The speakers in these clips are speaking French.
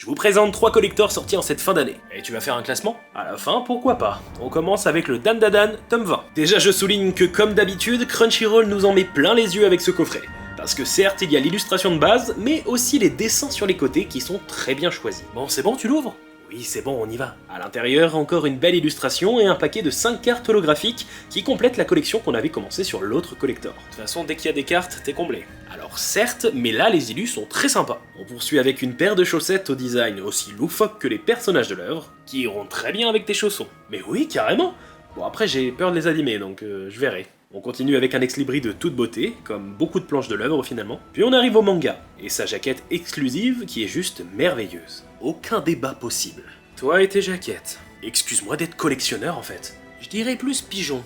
vous présente 3 collectors sortis en cette fin d'année. Et tu vas faire un classement? À la fin, pourquoi pas. On commence avec le Dan Dadan, tome 20. Déjà je souligne que comme d'habitude, Crunchyroll nous en met plein les yeux avec ce coffret. Parce que certes, il y a l'illustration de base, mais aussi les dessins sur les côtés qui sont très bien choisis. Bon, c'est bon, tu l'ouvres? Oui, c'est bon, on y va. À l'intérieur, encore une belle illustration et un paquet de 5 cartes holographiques qui complètent la collection qu'on avait commencé sur l'autre collector. De toute façon, dès qu'il y a des cartes, t'es comblé. Alors certes, mais là les illus sont très sympas. On poursuit avec une paire de chaussettes au design aussi loufoque que les personnages de l'œuvre, qui iront très bien avec tes chaussons. Mais oui, carrément. Bon après j'ai peur de les abîmer, donc je verrai. On continue avec un ex-libris de toute beauté, comme beaucoup de planches de l'œuvre finalement. Puis on arrive au manga, et sa jaquette exclusive qui est juste merveilleuse. Aucun débat possible. Toi et tes jaquettes. Excuse-moi d'être collectionneur en fait. Je dirais plus pigeon.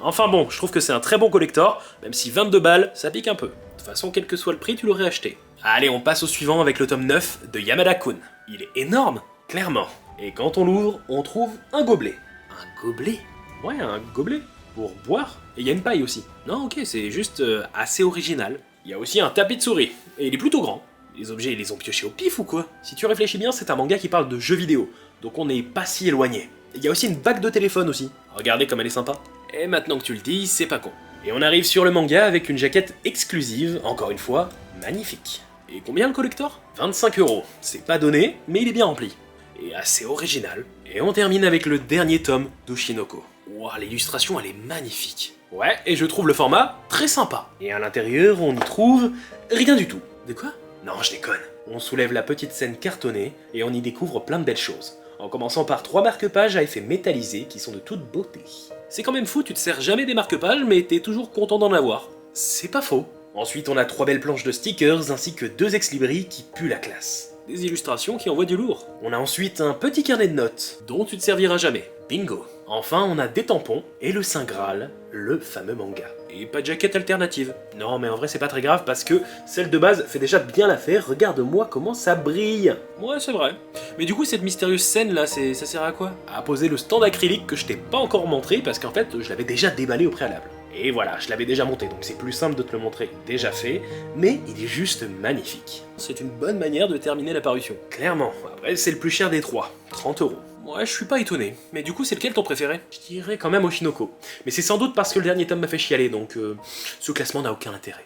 Enfin bon, je trouve que c'est un très bon collector, même si 22 balles, ça pique un peu. De toute façon, quel que soit le prix, tu l'aurais acheté. Allez, on passe au suivant avec le tome 9 de Yamada-kun. Il est énorme, clairement. Et quand on l'ouvre, on trouve un gobelet. Un gobelet? Ouais, un gobelet. Pour boire. Et il y a une paille aussi. Non, ok, c'est juste assez original. Il y a aussi un tapis de souris, et il est plutôt grand. Les objets, ils les ont piochés au pif ou quoi? Si tu réfléchis bien, c'est un manga qui parle de jeux vidéo, donc on n'est pas si éloigné. Il y a aussi une bague de téléphone aussi. Regardez comme elle est sympa. Et maintenant que tu le dis, c'est pas con. Et on arrive sur le manga avec une jaquette exclusive, encore une fois, magnifique. Et combien le collector? 25 €. C'est pas donné, mais il est bien rempli. Et assez original. Et on termine avec le dernier tome d'Oshinoko. Ouah, l'illustration elle est magnifique. Ouais, et je trouve le format très sympa. Et à l'intérieur, on y trouve rien du tout. De quoi? Non, je déconne. On soulève la petite scène cartonnée et on y découvre plein de belles choses. En commençant par 3 marque-pages à effet métallisé qui sont de toute beauté. C'est quand même fou, tu te sers jamais des marque-pages mais t'es toujours content d'en avoir. C'est pas faux. Ensuite, on a 3 belles planches de stickers ainsi que 2 ex-libris qui puent la classe. Des illustrations qui envoient du lourd. On a ensuite un petit carnet de notes, dont tu te serviras jamais. Bingo. Enfin, on a des tampons et le Saint Graal, le fameux manga. Et pas de jaquette alternative. Non, mais en vrai, c'est pas très grave parce que celle de base fait déjà bien l'affaire. Regarde-moi comment ça brille. Ouais, c'est vrai. Mais du coup, cette mystérieuse scène là, ça sert à quoi? À poser le stand acrylique que je t'ai pas encore montré parce qu'en fait, je l'avais déjà déballé au préalable. Et voilà, je l'avais déjà monté, donc c'est plus simple de te le montrer déjà fait, mais il est juste magnifique. C'est une bonne manière de terminer la parution. Clairement. Après, c'est le plus cher des 3, 30 €. Ouais, je suis pas étonné. Mais du coup, c'est lequel ton préféré? Je dirais quand même Oshinoko. Mais c'est sans doute parce que le dernier tome m'a fait chialer, donc ce classement n'a aucun intérêt.